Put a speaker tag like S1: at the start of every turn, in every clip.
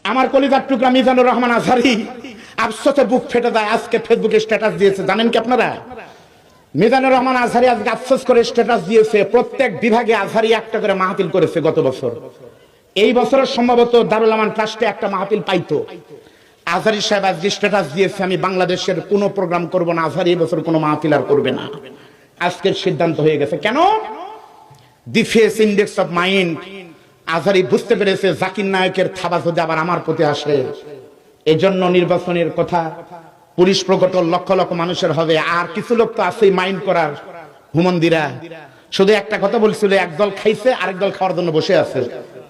S1: আমার কলিজার টুকরা মিজানুর রহমান আজহারী আফসোসে বুক ফেটে যায়, আজকে ফেসবুকে স্ট্যাটাস দিয়েছে। জানেন কি আপনারা? মিজানুর রহমান আজহারী আজকে আফসোস করে স্ট্যাটাস দিয়েছে, প্রত্যেক বিভাগে আজহারী একটা করে মাহফিল করেছে গত বছর। এই বছরের সম্ভবত দারুল আমান ট্রাস্টে একটা মাহফিল পাইতো। আজহারী সাহেব আজকে স্ট্যাটাস দিয়েছে, আমি বাংলাদেশের কোনো প্রোগ্রাম করব না, আজহারী এই বছর কোনো মাহফিল আর করবে না। আজকের সিদ্ধান্ত হয়ে গেছে। কেন? দি face index of mind. Azhari বুঝতে পেরেছে জাকির নায়কের থাবা যদি আবার আমার প্রতি আসে, এজন্য নির্বাচনের কথা পুলিশ প্রকটল লক্ষ লক্ষ মানুষের হবে। আর কিছু লোক তো আছেই মাইন্ড করার হুমন্দিরা, শুধু একটা কথা বলছিল, একদল খাইছে আরেক দল খাওয়ার জন্য বসে আছে,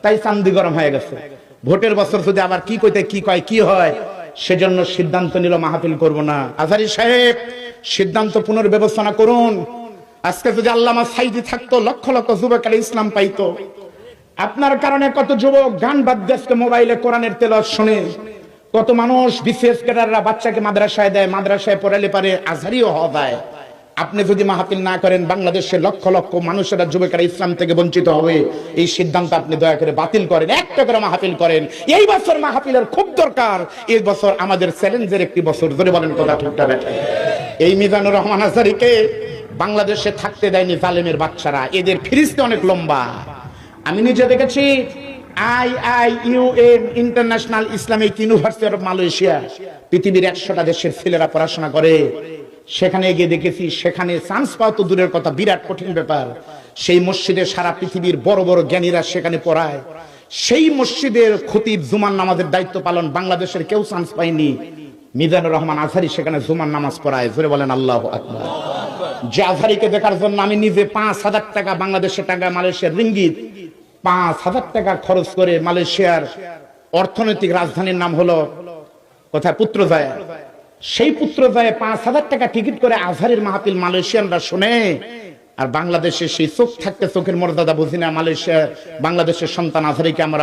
S1: তাই চান্দি গরম হয়ে গেছে। ভোটের বছর যদি আবার কি কইতে কি কয় কি হয়, সেজন্য সিদ্ধান্ত নিল মাহফিল করব না। আজহারী সাহেব সিদ্ধান্ত পুনর্বিবেচনা করুন। আজকে যদি আল্লামা সাইদি থাকতো, লক্ষ লক্ষ যুবক ইসলাম পাইতো। আপনার কারণে কত যুবক গান বাদ দিয়ে মোবাইলে কোরআনের তেলাওয়াত শুনে, কত মানুষ বিসিএস ক্যাডাররা বাচ্চাকে মাদ্রাসায় দেয়, মাদ্রাসায় পড়ালে পারে আজহারীও হওয়া যায়। আপনি যদি মাহফিল না করেন, বাংলাদেশের লক্ষ লক্ষ মানুষেরা যুবকেরা ইসলাম থেকে বঞ্চিত হবে। এই সিদ্ধান্ত আপনি দয়া করে বাতিল করেন, একটা করে মাহফিল করেন। এই বছর মাহফিলের খুব দরকার। এই বছর আমাদের চ্যালেঞ্জের একটি বছর। ধরে বলেন কথা ঠিকটা ব্যাটা? এই মিজানুর রহমান আজহারীকে বাংলাদেশে থাকতে দেয়নি জালেমের বাচ্চারা, এদের ফিরিস্তে অনেক লম্বা। আমি নিজে দেখেছি IIUM international Islamic university of Malaysia, পৃথিবীর 100টা দেশের ছেলেরা পড়াশোনা করে। সেখানে গিয়ে দেখেছি, সেখানে চান্স পাওয়া তো দূরের কথা, বিরাট কঠিন ব্যাপার। সেই মসজিদে সারা পৃথিবীর বড় বড় জ্ঞানীরা সেখানে পড়ায়। সেই মসজিদের খতিব জুমার নামাজের দায়িত্ব পালন বাংলাদেশের কেউ চান্স পায়নি। মিজানুর রহমান আজহারী সেখানে জুমার নামাজ পড়ায়। জোরে বলেন আল্লাহু আকবার। যে আজহারীকে দেখার জন্য আমি নিজে 5,000 টাকা, বাংলাদেশের টাকা মালয়েশিয়ার রিঙ্গিত 5,000 টাকা খরচ করে, মালয়েশিয়ার অর্থনৈতিক রাজধানীর নাম হলো কোথায়, পুত্রজায়া। সেই পুত্রজায়ে 5,000 টাকা টিকিট করে আজহারীর মাহফিল মালয়েশিয়ানরা শুনে। আর বাংলাদেশে সেই চোখ থাকতে চোখের মর্যাদা বুঝি না। মালয়েশিয়া বাংলাদেশের সন্তান আজহারীকে আমরা